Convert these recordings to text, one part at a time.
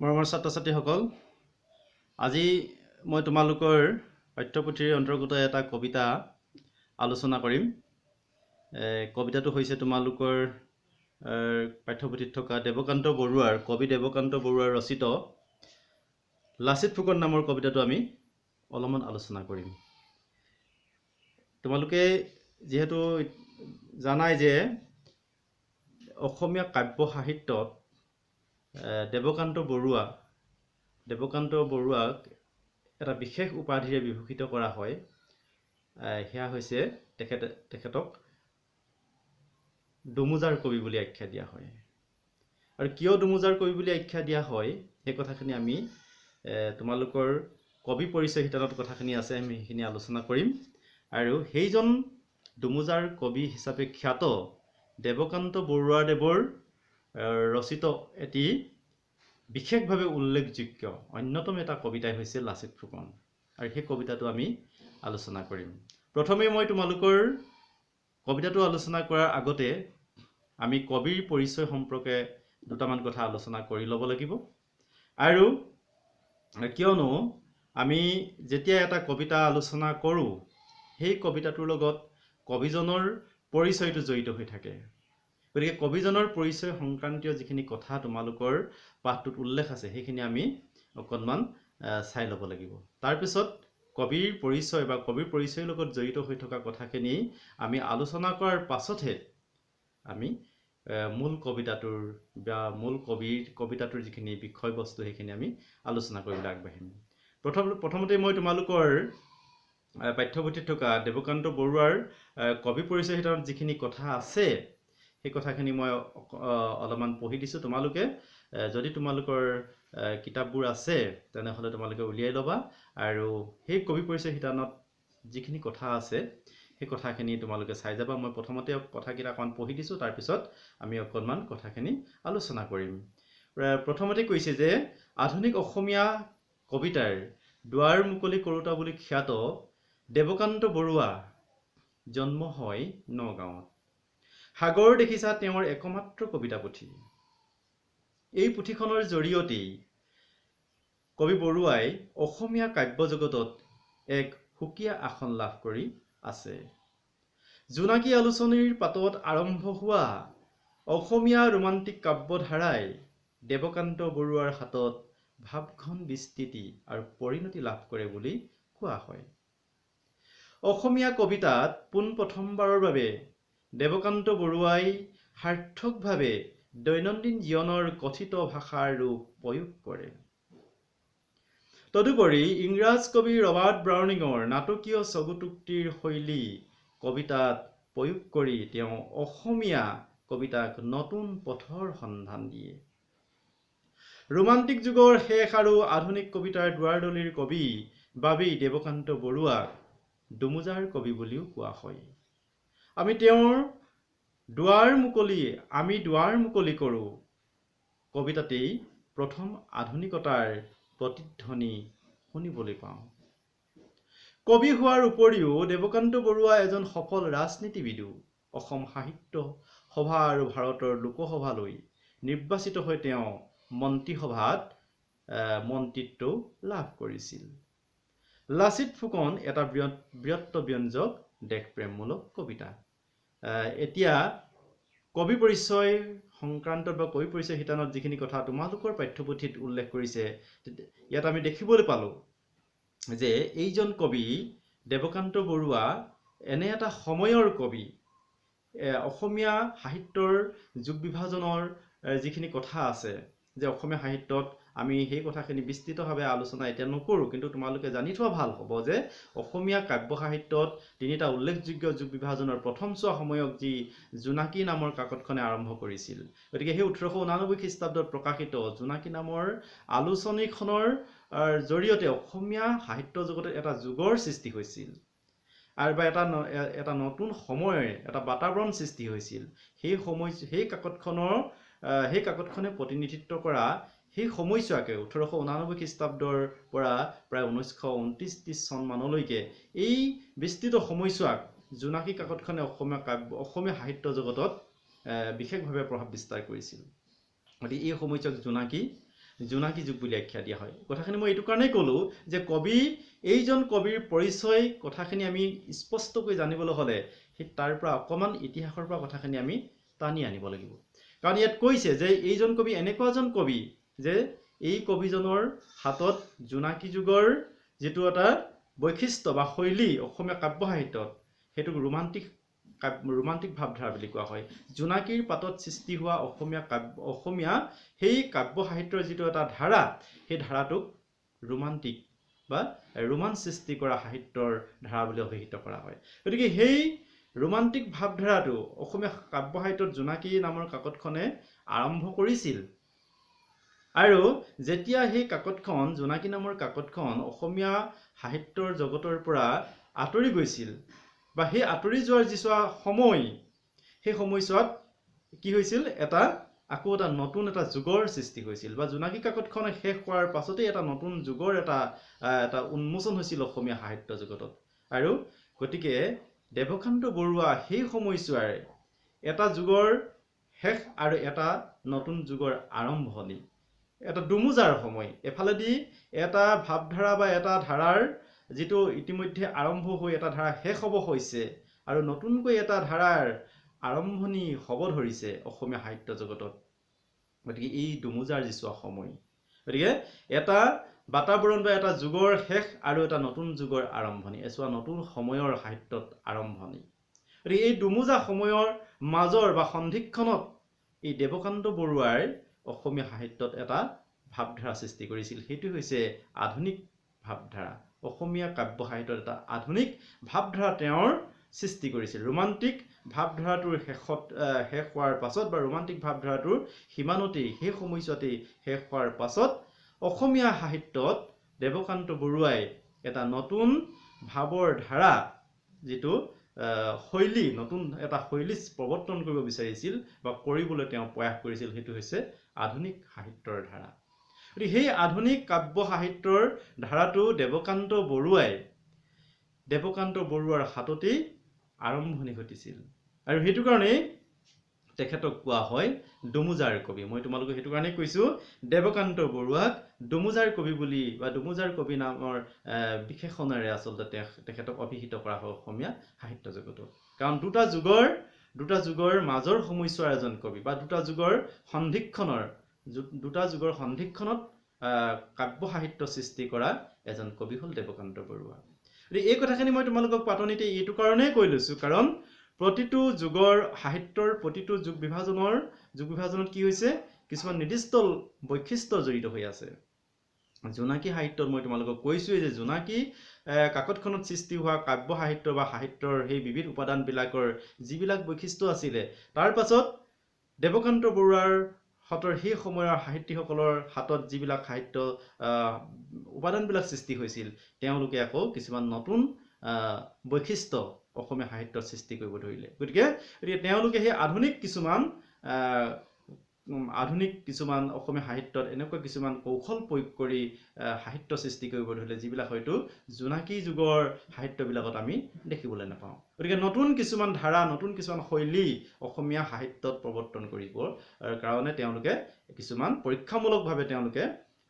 মৰমৰ ছাত্ৰ-ছাত্ৰীসকল, আজি মই তোমালোকৰ পাঠ্যপুথিৰ অন্তৰ্গত এটা কবিতা আলোচনা কৰিম। কবিতাটো হৈছে তোমালোকৰ পাঠ্যপুথিত থকা কবি দেৱকান্ত বৰুৱাৰ ৰচিত লাচিত ফুকন নামৰ কবিতাটো আমি অলপমান আলোচনা কৰিম। তোমালোকে যিহেতু জানাই যে অসমীয়া কাব্য সাহিত্যত দেৱকান্ত বৰুৱাক এটা বিশেষ উপাধিৰে বিভূষিত কৰা হয়। সেয়া হৈছে তেখেতক দুমোজাৰ কবি বুলি আখ্যা দিয়া হয়। আৰু কিয় দুমোজাৰ কবি বুলি আখ্যা দিয়া হয় সেই কথাখিনি আমি তোমালোকৰ কবি পৰিচয় শিতানত কথাখিনি আছে, আমি সেইখিনি আলোচনা কৰিম। আৰু সেইজন দুমোজাৰ কবি হিচাপে খ্যাত দেৱকান্ত বৰুৱাদেৱৰ ৰচিত এটি বিশেষভাৱে উল্লেখযোগ্য অন্যতম এটা কবিতাই হৈছে লাচিত ফুকন, আৰু সেই কবিতাটো আমি আলোচনা কৰিম। প্ৰথমে মই তোমালোকৰ কবিতাটো আলোচনা কৰাৰ আগতে আমি কবিৰ পৰিচয় সম্পৰ্কে দুটামান কথা আলোচনা কৰি ল'ব লাগিব। আৰু কিয়নো আমি যেতিয়া এটা কবিতা আলোচনা কৰোঁ সেই কবিতাটোৰ লগত কবিজনৰ পৰিচয়টো জড়িত হৈ থাকে। গতিকে কবিজনৰ পৰিচয় সংক্ৰান্তীয় যিখিনি কথা তোমালোকৰ পাঠটোত উল্লেখ আছে সেইখিনি আমি অকণমান চাই ল'ব লাগিব। তাৰপিছত কবিৰ পৰিচয় বা কবিৰ পৰিচয়ৰ লগত জড়িত হৈ থকা কথাখিনি আমি আলোচনা কৰাৰ পাছতহে আমি মূল কবিতাটোৰ বা মূল কবিতাটোৰ যিখিনি বিষয়বস্তু সেইখিনি আমি আলোচনা কৰিবলৈ আগবাঢ়িম। প্ৰথমতে মই তোমালোকৰ পাঠ্যপুথিত থকা দেৱকান্ত বৰুৱাৰ কবি পৰিচয় শিতানত যিখিনি কথা আছে সেই কথাখিনি মই অলপমান পঢ়ি দিছোঁ। তোমালোকে যদি তোমালোকৰ কিতাপবোৰ আছে তেনেহ'লে তোমালোকে উলিয়াই ল'বা, আৰু সেই কবি পৰিচয় শিতানত যিখিনি কথা আছে সেই কথাখিনি তোমালোকে চাই যাবা। মই প্ৰথমতে কথাকেইটা অকণমান পঢ়ি দিছোঁ, তাৰপিছত আমি অকণমান কথাখিনি আলোচনা কৰিম। প্ৰথমতে কৈছে যে আধুনিক অসমীয়া কবিতাৰ দুৱাৰ মুকলি কৰোঁতা বুলি খ্যাত দেৱকান্ত বৰুৱা জন্ম হয় নগাঁৱত। সাগৰ দেখিছা তেওঁৰ একমাত্ৰ কবিতা পুথি। এই পুথিখনৰ জৰিয়তেই কবি বৰুৱাই অসমীয়া কাব্য জগতত এক সুকীয়া আসন লাভ কৰি আছে। জোনাকী আলোচনীৰ পাতত আৰম্ভ হোৱা অসমীয়া ৰোমান্টিক কাব্যধাৰাই দেৱকান্ত বৰুৱাৰ হাতত ভাৱঘন বিস্তৃতি আৰু পৰিণতি লাভ কৰে বুলি কোৱা হয়। অসমীয়া কবিতাত পোনপ্ৰথমবাৰৰ বাবে দেৱকান্ত বৰুৱাই সাৰ্থকভাৱে দৈনন্দিন জীৱনৰ কথিত ভাষাৰ ৰূপ প্ৰয়োগ কৰে। তদুপৰি ইংৰাজ কবি ৰবাৰ্ট ব্ৰাউনিঙৰ নাটকীয় চগুটোক্তিৰ শৈলী কবিতাত প্ৰয়োগ কৰি তেওঁ অসমীয়া কবিতাক নতুন পথৰ সন্ধান দিয়ে। ৰোমান্টিক যুগৰ শেষ আৰু আধুনিক কবিতাৰ দুৱাৰদলিৰ কবি বাবেই দেৱকান্ত বৰুৱাক দুমোজাৰ কবি বুলিও কোৱা হয়। আমি দুৱাৰ মুকলি কৰোঁ কবিতাতেই প্ৰথম আধুনিকতাৰ প্ৰতিধ্বনি শুনিবলৈ পাওঁ। কবি হোৱাৰ উপৰিও দেৱকান্ত বৰুৱা এজন সফল ৰাজনীতিবিদো। অসম সাহিত্য সভা আৰু ভাৰতৰ লোকসভালৈ নিৰ্বাচিত হৈ তেওঁ মন্ত্ৰীসভাত মন্ত্ৰীত্ব লাভ কৰিছিল। লাচিত ফুকন এটা বৃহত্ত ব্যঞ্জক দেশপ্ৰেমমূলক কবিতা। এতিয়া কবি পৰিচয় সংক্ৰান্তত বা কবি পৰিচয় শিতানত যিখিনি কথা তোমালোকৰ পাঠ্যপুথিত উল্লেখ কৰিছে, ইয়াত আমি দেখিবলৈ পালোঁ যে এইজন কবি দেৱকান্ত বৰুৱা এনে এটা সময়ৰ কবি, অসমীয়া সাহিত্যৰ যুগ বিভাজনৰ যিখিনি কথা আছে যে অসমীয়া সাহিত্যত আমি সেই কথাখিনি বিস্তৃতভাৱে আলোচনা এতিয়া নকৰোঁ, কিন্তু তোমালোকে জানি থোৱা ভাল হ'ব যে অসমীয়া কাব্য সাহিত্যত তিনিটা উল্লেখযোগ্য যুগ বিভাজনৰ প্ৰথমছোৱা সময়ক যি জোনাকী নামৰ কাকতখনে আৰম্ভ কৰিছিল। গতিকে সেই 1889 খ্ৰীষ্টাব্দত প্ৰকাশিত জোনাকী নামৰ আলোচনীখনৰ জৰিয়তে অসমীয়া সাহিত্য জগতত এটা যুগৰ সৃষ্টি হৈছিল আৰু এটা নতুন সময়ৰ এটা বাতাবৰণ সৃষ্টি হৈছিল। সেই কাকতখনে প্ৰতিনিধিত্ব কৰা সেই সময়ছোৱাকে 1889 খ্ৰীষ্টাব্দৰ পৰা প্ৰায় 1929-30 চন মানলৈকে এই বিস্তৃত সময়ছোৱাক জোনাকী কাকতখনে অসমীয়া সাহিত্য জগতত বিশেষভাৱে প্ৰভাৱ বিস্তাৰ কৰিছিল। গতিকে এই সময়ছোৱাক জোনাকী জোনাকী যুগ বুলি আখ্যা দিয়া হয়। কথাখিনি মই এইটো কাৰণেই ক'লো যে এইজন কবিৰ পৰিচয় কথাখিনি আমি স্পষ্টকৈ জানিবলৈ হ'লে তাৰ পৰা অকণমান ইতিহাসৰ পৰা কথাখিনি আমি টানি আনিব লাগিব। কাৰণ ইয়াত কৈছে যে এইজন কবি এনেকুৱা এজন কবি যে এই কবিজনৰ হাতত জোনাকী যুগৰ যিটো এটা বৈশিষ্ট্য বা শৈলী অসমীয়া কাব্য সাহিত্যত সেইটোক ৰোমান্টিক ভাৱধাৰা বুলি কোৱা হয়। জোনাকীৰ পাতত সৃষ্টি হোৱা অসমীয়া সেই কাব্য সাহিত্যৰ যিটো এটা ধাৰা, সেই ধাৰাটোক ৰোমান্টিক বা ৰোমাঞ্চ সৃষ্টি কৰা সাহিত্যৰ ধাৰা বুলি অভিহিত কৰা হয়। গতিকে সেই ৰোমান্টিক ভাৱধাৰাটো অসমীয়া কাব্য সাহিত্যত জোনাকী নামৰ কাকতখনে আৰম্ভ কৰিছিল। আৰু যেতিয়া সেই কাকতখন জোনাকী নামৰ কাকতখন অসমীয়া সাহিত্যৰ জগতৰ পৰা আঁতৰি গৈছিল বা সেই আঁতৰি যোৱাৰ যিছোৱা সময়, সেই সময়ছোৱাত কি হৈছিল, আকৌ এটা নতুন এটা যুগৰ সৃষ্টি হৈছিল বা জোনাকী কাকতখন শেষ হোৱাৰ পাছতেই এটা নতুন যুগৰ এটা উন্মোচন হৈছিল অসমীয়া সাহিত্য জগতত। আৰু গতিকে দেৱকান্ত বৰুৱা সেই সময়ছোৱাৰ এটা যুগৰ শেষ আৰু এটা নতুন যুগৰ আৰম্ভণি, এটা দুমোজাৰ সময়। এফালেদি এটা ভাৱধাৰা বা এটা ধাৰাৰ যিটো ইতিমধ্যে আৰম্ভ হৈ এটা ধাৰা শেষ হ'ব হৈছে আৰু নতুনকৈ এটা ধাৰাৰ আৰম্ভণি হ'ব ধৰিছে অসমীয়া সাহিত্য জগতত। গতিকে এই দুমোজাৰ যিছোৱা সময়, গতিকে এটা বাতাবৰণ বা এটা যুগৰ শেষ আৰু এটা নতুন যুগৰ আৰম্ভণি, এছোৱা নতুন সময়ৰ সাহিত্যত আৰম্ভণি। গতিকে এই দুমোজা সময়ৰ মাজৰ বা সন্ধিক্ষণত এই দেৱকান্ত বৰুৱাই অসমীয়া সাহিত্যত এটা ভাৱধাৰা সৃষ্টি কৰিছিল। সেইটো হৈছে আধুনিক ভাৱধাৰা। অসমীয়া কাব্য সাহিত্যত এটা আধুনিক ভাৱধাৰা তেওঁৰ সৃষ্টি কৰিছিল। ৰোমান্টিক ভাৱধাৰাটোৰ শেষ হোৱাৰ পাছত বা ৰোমান্টিক ভাৱধাৰাটোৰ সীমানতেই সেই সময়ছোৱাতেই শেষ হোৱাৰ পাছত অসমীয়া সাহিত্যত দেৱকান্ত বৰুৱাই এটা নতুন ভাৱৰ ধাৰা, যিটো শৈলী, নতুন এটা শৈলী প্ৰৱৰ্তন কৰিব বিচাৰিছিল বা কৰিবলৈ তেওঁ প্ৰয়াস কৰিছিল, সেইটো হৈছে আধুনিক সাহিত্যৰ ধাৰা। গতিকে সেই আধুনিক কাব্য সাহিত্যৰ ধাৰাটো দেৱকান্ত বৰুৱাৰ হাততেই আৰম্ভণি ঘটিছিল। আৰু সেইটো কাৰণেই তেখেতক কোৱা হয় দুমোজাৰ কবি। মই তোমালোকক সেইটো কাৰণেই কৈছোঁ দেৱকান্ত বৰুৱাক দুমোজাৰ কবি বুলি বা দুমোজাৰ কবি নামৰ বিশেষণেৰে আচলতে তেখেতক অভিহিত কৰা হয় অসমীয়া সাহিত্য জগতত। কাৰণ দুটা যুগৰ মাজৰ সময়ছোৱাৰ এজন কবি বা দুটা যুগৰ সন্ধিক্ষণত কাব্য সাহিত্য সৃষ্টি কৰা এজন কবি হ'ল দেৱকান্ত বৰুৱা। এই কথাখিনি মই তোমালোকক পাতনিতে এইটো কাৰণেই কৈ লৈছোঁ, কাৰণ প্ৰতিটো যুগৰ সাহিত্যৰ প্ৰতিটো যুগ বিভাজনত কি হৈছে, কিছুমান নিৰ্দিষ্ট বৈশিষ্ট্য জড়িত হৈ আছে। জোনাকী সাহিত্যত মই তোমালোকক কৈছোঁৱেই যে জোনাকী কাকতখনত সৃষ্টি হোৱা কাব্য সাহিত্য বা সাহিত্যৰ সেই বিবিধ উপাদানবিলাকৰ যিবিলাক বৈশিষ্ট্য আছিলে, তাৰ পাছত দেৱকান্ত বৰুৱাৰ হাতৰ সেই সময়ৰ সাহিত্যিকসকলৰ হাতত যিবিলাক সাহিত্য উপাদানবিলাক সৃষ্টি হৈছিল, তেওঁলোকে আকৌ কিছুমান নতুন বৈশিষ্ট্য অসমীয়া সাহিত্যত সৃষ্টি কৰিব ধৰিলে। গতিকে তেওঁলোকে সেই আধুনিক কিছুমান অসমীয়া সাহিত্যত এনেকুৱা কিছুমান কৌশল প্ৰয়োগ কৰি সাহিত্য সৃষ্টি কৰিব ধৰিলে, যিবিলাক হয়তো জোনাকী যুগৰ সাহিত্যবিলাকত আমি দেখিবলৈ নাপাওঁ। গতিকে নতুন কিছুমান ধাৰা, নতুন কিছুমান শৈলী অসমীয়া সাহিত্যত প্ৰৱৰ্তন কৰিবৰ কাৰণে তেওঁলোকে কিছুমান পৰীক্ষামূলকভাৱে তেওঁলোকে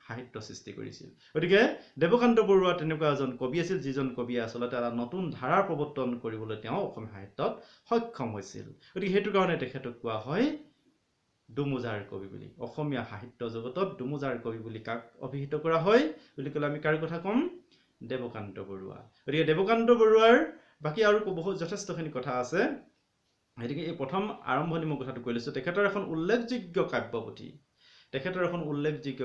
সাহিত্য সৃষ্টি কৰিছিল। গতিকে দেৱকান্ত বৰুৱা তেনেকুৱা এজন কবি আছিল, যিজন কবিয়ে আচলতে এটা নতুন ধাৰাৰ প্ৰৱৰ্তন কৰিবলৈ তেওঁ অসমীয়া সাহিত্যত সক্ষম হৈছিল। গতিকে সেইটো কাৰণে তেখেতক কোৱা হয় দুমোজাৰ কবি বুলি। অসমীয়া সাহিত্য জগতত দুমোজাৰ কবি বুলি কাক অভিহিত কৰা হয় বুলি ক'লে আমি কাৰ কথা ক'ম? দেৱকান্ত বৰুৱা। গতিকে দেৱকান্ত বৰুৱাৰ বাকী আৰু যথেষ্টখিনি কথা আছে। গতিকে এই প্ৰথম আৰম্ভণি মই কথাটো কৈ লৈছোঁ। তেখেতৰ এখন উল্লেখযোগ্য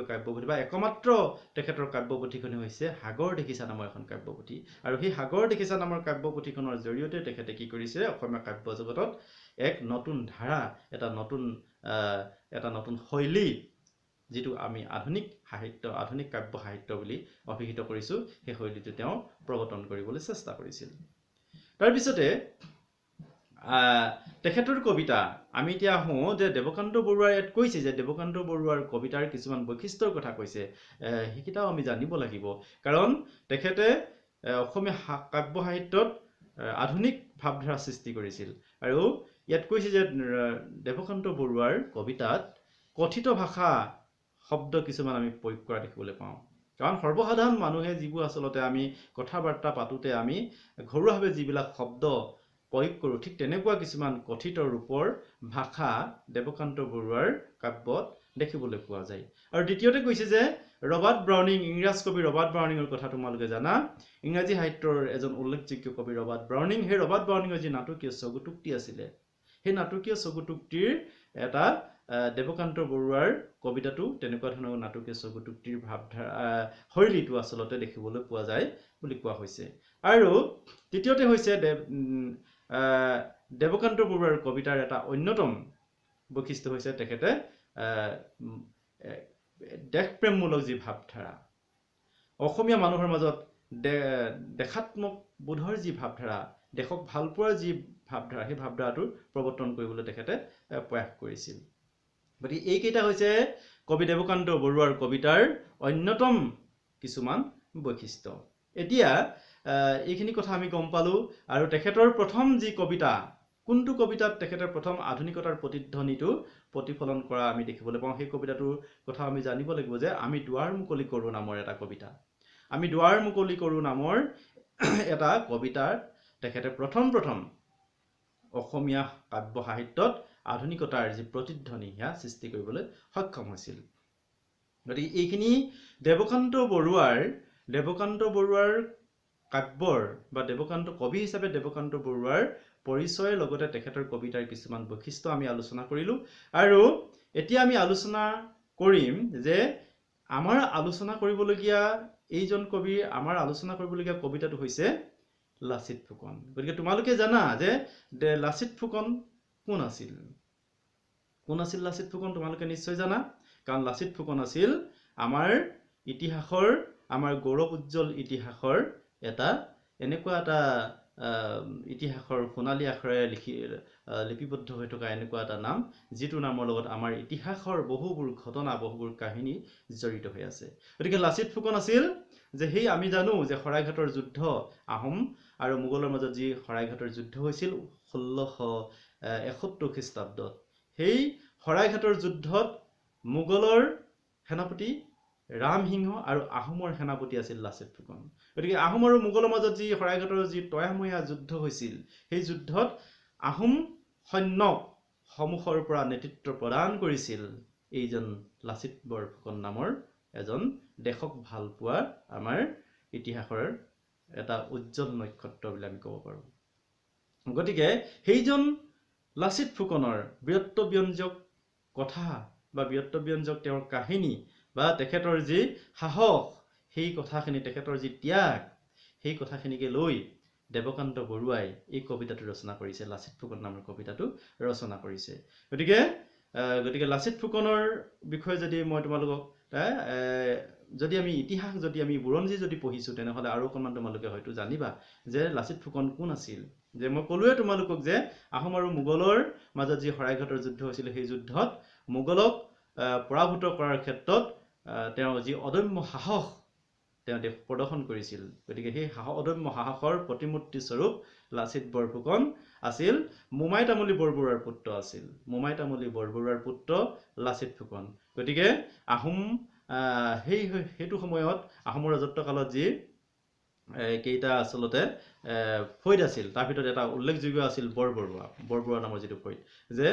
কাব্যপুথি বা একমাত্ৰ তেখেতৰ কাব্যপুথিখনেই হৈছে সাগৰ দেখিছা নামৰ এখন কাব্যপুথি। আৰু সেই সাগৰ দেখিছা নামৰ কাব্যপুথিখনৰ জৰিয়তে তেখেতে কি কৰিছে, অসমীয়া কাব্য জগতত এক নতুন ধাৰা, এটা নতুন শৈলী, যিটো আমি আধুনিক কাব্য সাহিত্য বুলি অভিহিত কৰিছোঁ, সেই শৈলীটো তেওঁ প্ৰৱৰ্তন কৰিবলৈ চেষ্টা কৰিছিল। তাৰপিছতে তেখেতৰ কবিতা আমি এতিয়া আহোঁ যে দেৱকান্ত বৰুৱাই ইয়াত কৈছে যে দেৱকান্ত বৰুৱাৰ কবিতাৰ কিছুমান বৈশিষ্ট্যৰ কথা কৈছে, সেইকেইটাও আমি জানিব লাগিব। কাৰণ তেখেতে অসমীয়া কাব্য সাহিত্যত আধুনিক ভাৱধাৰা সৃষ্টি কৰিছিল। আৰু ইয়াত কৈছে যে দেৱকান্ত বৰুৱাৰ কবিতাত কথিত ভাষা শব্দ কিছুমান আমি প্ৰয়োগ কৰা দেখিবলৈ পাওঁ কাৰণ সৰ্বসাধাৰণ মানুহে যিবোৰ আচলতে আমি কথা বাৰ্তা পাতোতে আমি ঘৰুৱাভাৱে যিবিলাক শব্দ প্ৰয়োগ কৰোঁ ঠিক তেনেকুৱা কিছুমান কথিত ৰূপৰ ভাষা দেৱকান্ত বৰুৱাৰ কাব্যত দেখিবলৈ পোৱা যায় আৰু দ্বিতীয়তে কৈছে যে ৰবাৰ্ট ব্ৰাউনিং ইংৰাজ কবি ৰবাৰ্ট ব্ৰাউনিঙৰ কথা তোমালোকে জানা ইংৰাজী সাহিত্যৰ এজন উল্লেখযোগ্য কবি ৰবাৰ্ট ব্ৰাউনিং সেই ৰবাৰ্ট ব্ৰাউনিঙৰ যি নাটকীয় চগুটুক্তি আছিলে সেই নাটকীয় চগুটুক্তিৰ এটা দেৱকান্ত বৰুৱাৰ কবিতাটো তেনেকুৱা ধৰণৰ নাটকীয় চগুটুক্তিৰ ভাৱধাৰা শৈলীটো আচলতে দেখিবলৈ পোৱা যায় বুলি কোৱা হৈছে আৰু তৃতীয়তে হৈছে দেৱকান্ত বৰুৱাৰ কবিতাৰ এটা অন্যতম বৈশিষ্ট্য হৈছে তেখেতে দেশপ্ৰেমমূলক যি ভাৱধাৰা অসমীয়া মানুহৰ মাজত দেশাত্মক বোধৰ যি ভাৱধাৰা দেশক ভাল পোৱাৰ যি ভাৱধাৰা সেই ভাৱধাৰাটো প্ৰৱৰ্তন কৰিবলৈ তেখেতে প্ৰয়াস কৰিছিল গতিকে এইকেইটা হৈছে কবি দেৱকান্ত বৰুৱাৰ কবিতাৰ অন্যতম কিছুমান বৈশিষ্ট্য এতিয়া এইখিনি কথা আমি গম পালোঁ আৰু তেখেতৰ প্ৰথম যি কবিতা কোনটো কবিতাত তেখেতৰ প্ৰথম আধুনিকতাৰ প্ৰতিধ্বনিটো প্ৰতিফলন কৰা আমি দেখিবলৈ পাওঁ সেই কবিতাটোৰ কথা আমি জানিব লাগিব যে আমি দুৱাৰ মুকলি কৰোঁ নামৰ এটা কবিতা আমি দুৱাৰ মুকলি কৰোঁ নামৰ এটা কবিতাত তেখেতে প্ৰথম অসমীয়া কাব্য সাহিত্যত আধুনিকতাৰ যি প্ৰতিধ্বনি সেয়া সৃষ্টি কৰিবলৈ সক্ষম হৈছিল গতিকে এইখিনি দেৱকান্ত বৰুৱাৰ কাব্যৰ বা দেৱকান্ত কবি হিচাপে দেৱকান্ত বৰুৱাৰ পৰিচয়ৰ লগতে তেখেতৰ কবিতাৰ কিছুমান বৈশিষ্ট্য আমি আলোচনা কৰিলোঁ আৰু এতিয়া আমি আলোচনা কৰিম যে আমাৰ আলোচনা কৰিবলগীয়া এইজন কবিৰ আমাৰ আলোচনা কৰিবলগীয়া কবিতাটো হৈছে লাচিত ফুকন গতিকে তোমালোকে জানা যে লাচিত ফুকন কোন আছিল লাচিত ফুকন তোমালোকে নিশ্চয় জানা কাৰণ লাচিত ফুকন আছিল আমাৰ ইতিহাসৰ আমাৰ গৌৰৱ উজ্জ্বল ইতিহাসৰ এটা এনেকুৱা এটা ইতিহাসৰ সোণালী আখৰেৰে লিপিবদ্ধ হৈ থকা এনেকুৱা এটা নাম যিটো নামৰ লগত আমাৰ ইতিহাসৰ বহুবোৰ ঘটনা বহুবোৰ কাহিনী জড়িত হৈ আছে গতিকে লাচিত ফুকন আছিল যে সেই আমি জানো যে শৰাইঘাটৰ যুদ্ধ আহোম আৰু মোগলৰ মাজত যি শৰাইঘাটৰ যুদ্ধ হৈছিল 1671 খ্ৰীষ্টাব্দত সেই শৰাইঘাটৰ যুদ্ধত মোগলৰ সেনাপতি ৰামসিংহ আৰু আহোমৰ সেনাপতি আছিল লাচিত ফুকন গতিকে আহোম আৰু মোগলৰ মাজত যি শৰাইঘাটৰ যি তয়ামহীয়া যুদ্ধ হৈছিল সেই যুদ্ধত আহোম সৈন্যক সমুখৰ পৰা নেতৃত্ব প্ৰদান কৰিছিল এইজন লাচিত বৰফুকন নামৰ এজন দেশক ভাল পোৱা আমাৰ ইতিহাসৰ এটা উজ্জ্বল নক্ষত্ৰ বুলি আমি ক'ব পাৰোঁ গতিকে সেইজন লাচিত ফুকনৰ বীৰত্বব্যঞ্জক কথা বা বীৰত্বব্যঞ্জক তেওঁৰ কাহিনী বা তেখেতৰ যি সাহস সেই কথাখিনি তেখেতৰ যি ত্যাগ সেই কথাখিনিকে লৈ দেৱকান্ত বৰুৱাই এই কবিতাটো ৰচনা কৰিছে লাচিত ফুকন নামৰ কবিতাটো ৰচনা কৰিছে গতিকে লাচিত ফুকনৰ বিষয়ে যদি মই তোমালোকক যদি আমি ইতিহাস যদি আমি বুৰঞ্জী যদি পঢ়িছোঁ তেনেহ'লে আৰু অকণমান তোমালোকে হয়তো জানিবা যে লাচিত ফুকন কোন আছিল যে মই ক'লোৱে তোমালোকক যে আহোম আৰু মোগলৰ মাজত যি শৰাইঘাটৰ যুদ্ধ হৈছিল সেই যুদ্ধত মোগলক পৰাভূত কৰাৰ ক্ষেত্ৰত তেওঁ যি অদম্য সাহস তেওঁ প্ৰদৰ্শন কৰিছিল গতিকে সেই অদম্য সাহসৰ প্ৰতিমূৰ্তি স্বৰূপ লাচিত বৰফুকন আছিল মোমাই তামুলী বৰবৰুৱাৰ পুত্ৰ আছিল লাচিত ফুকন গতিকে আহোম সেইটো সময়ত আহোমৰ ৰাজত্বকালত যি কেইটা আচলতে ফৈদ আছিল তাৰ ভিতৰত এটা উল্লেখযোগ্য আছিল বৰবৰুৱা নামৰ যিটো ফৈদ যে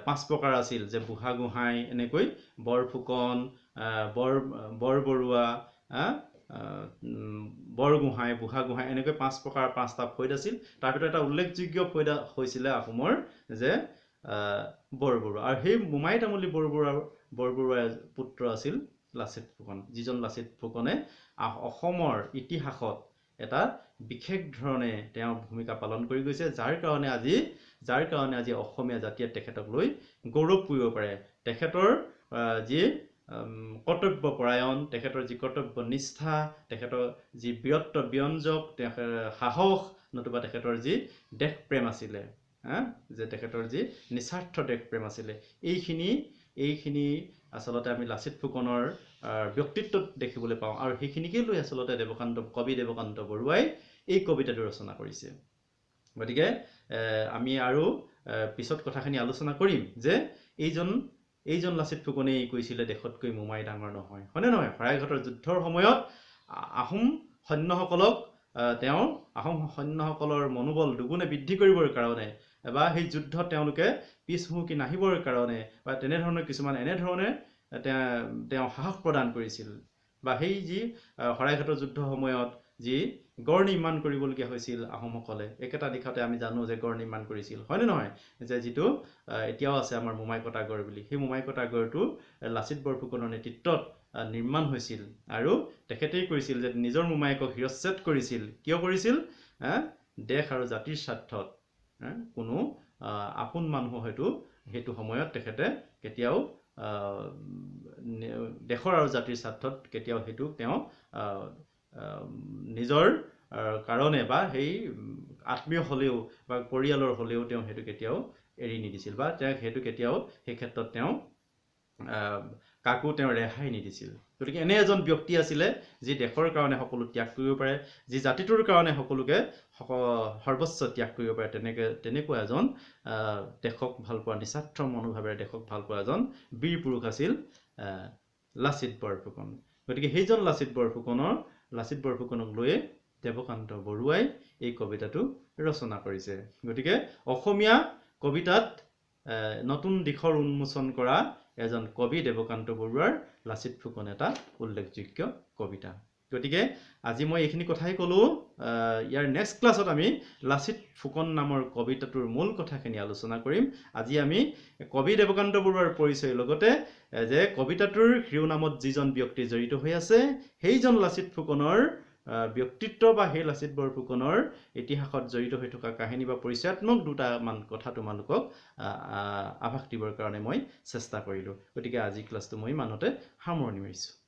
5 প্ৰকাৰ আছিল যে বুঢ়াগোহাঁই এনেকৈ বৰফুকন বৰবৰুৱা বৰগোহাঁই বুঢ়াগোহাঁই এনেকৈ 5 প্ৰকাৰ 5টা ফৈদ আছিল তাৰ ভিতৰত এটা উল্লেখযোগ্য ফৈদ হৈছিলে আহোমৰ যে বৰবৰুৱা আৰু সেই মোমাই তামুলী বৰবৰুৱাৰ পুত্ৰ আছিল লাচিত ফুকন যিজন লাচিত ফুকনে অসমৰ ইতিহাসত এটা বিশেষ ধৰণে তেওঁ ভূমিকা পালন কৰি গৈছে যাৰ কাৰণে আজি অসমীয়া জাতিয়ে তেখেতক লৈ গৌৰৱ কৰিব পাৰে তেখেতৰ যি কৰ্তব্যপৰায়ণ তেখেতৰ যি কৰ্তব্যনিষ্ঠা তেখেতৰ যি বীৰত্বব্যঞ্জক সাহস নতুবা তেখেতৰ যি দেশপ্ৰেম আছিলে যে তেখেতৰ যি নিস্বাৰ্থ দেশপ্ৰেম আছিলে এইখিনি আচলতে আমি লাচিত ফুকনৰ ব্যক্তিত্বত দেখিবলৈ পাওঁ আৰু সেইখিনিকে লৈ আচলতে কবি দেৱকান্ত বৰুৱাই এই কবিতাটো ৰচনা কৰিছে গতিকে আমি আৰু পিছত কথাখিনি আলোচনা কৰিম যে এইজন এইজন লাচিত ফুকনেই কৈছিলে দেশতকৈ মোমাই ডাঙৰ নহয়, হয়নে নহয়? শৰাইঘাটৰ যুদ্ধৰ সময়ত আহোম সৈন্যসকলক তেওঁ আহোম সৈন্যসকলৰ মনোবল দুগুণে বৃদ্ধি কৰিবৰ কাৰণে বা সেই যুদ্ধত তেওঁলোকে পিছ হুহুকি নাহিবৰ কাৰণে বা তেনেধৰণৰ কিছুমান এনেধৰণে তেওঁ সাহস প্ৰদান কৰিছিল বা সেই যি শৰাইঘাটৰ যুদ্ধৰ সময়ত যি গড় নিৰ্মাণ কৰিবলগীয়া হৈছিল আহোমসকলে, একেটা দিশতে আমি জানো যে গড় নিৰ্মাণ কৰিছিল, হয়নে নহয়? যে যিটো এতিয়াও আছে আমাৰ মোমাইকটা গড় বুলি, সেই মোমাইকটা গড়টো লাচিত বৰফুকনৰ নেতৃত্বত নিৰ্মাণ হৈছিল আৰু তেখেতেই কৰিছিল যে নিজৰ মোমায়েকক শিৰচ্ছেদ কৰিছিল। কিয় কৰিছিল? দেশ আৰু জাতিৰ স্বাৰ্থত। কোনো আপোন মানুহ হয়তো সেইটো সময়ত তেখেতে কেতিয়াও দেশৰ আৰু জাতিৰ স্বাৰ্থত কেতিয়াও সেইটো তেওঁ নিজৰ কাৰণে বা সেই আত্মীয় হ'লেও বা পৰিয়ালৰ হ'লেও তেওঁ সেইটো কেতিয়াও এৰি নিদিছিল বা তেওঁ সেইটো কেতিয়াও সেই ক্ষেত্ৰত তেওঁ কাকো তেওঁ ৰেহাই নিদিছিল। গতিকে এনে এজন ব্যক্তি আছিলে যি দেশৰ কাৰণে সকলো ত্যাগ কৰিব পাৰে, যি জাতিটোৰ কাৰণে সকলোকে সৰ্বোচ্চ ত্যাগ কৰিব পাৰে, তেনেকুৱা এজন দেশক ভাল পোৱা নিস্বাৰ্থ মনোভাৱেৰে দেশক ভাল পোৱা এজন বীৰ পুৰুষ আছিল লাচিত বৰফুকন। গতিকে সেইজন লাচিত বৰফুকনক লৈয়ে দেৱকান্ত বৰুৱাই এই কবিতাটো ৰচনা কৰিছে। গতিকে অসমীয়া কবিতাত নতুন দিশৰ উন্মোচন কৰা এজন কবি দেৱকান্ত বৰুৱাৰ লাচিত ফুকন এটা উল্লেখযোগ্য কবিতা। গতিকে আজি মই এইখিনি কথাই ক'লো। ইয়াৰ নেক্সট ক্লাছত আমি লাচিত ফুকন নামৰ কবিতাটোৰ মূল কথাখিনি আলোচনা কৰিম। আজি আমি কবি দেৱকান্ত বৰুৱাৰ পৰিচয়ৰ লগতে যে কবিতাটোৰ শিৰোনামত যিজন ব্যক্তি জড়িত হৈ আছে সেইজন লাচিত ফুকনৰ ব্যক্তিত্ব বা সেই লাচিত বৰফুকনৰ ইতিহাসত জড়িত হৈ থকা কাহিনী বা পৰিচয়াত্মক দুটামান কথা তোমালোকক আভাস দিবৰ কাৰণে মই চেষ্টা কৰিলোঁ। গতিকে আজি ক্লাছটো মই ইমানতে সামৰণি মাৰিছোঁ।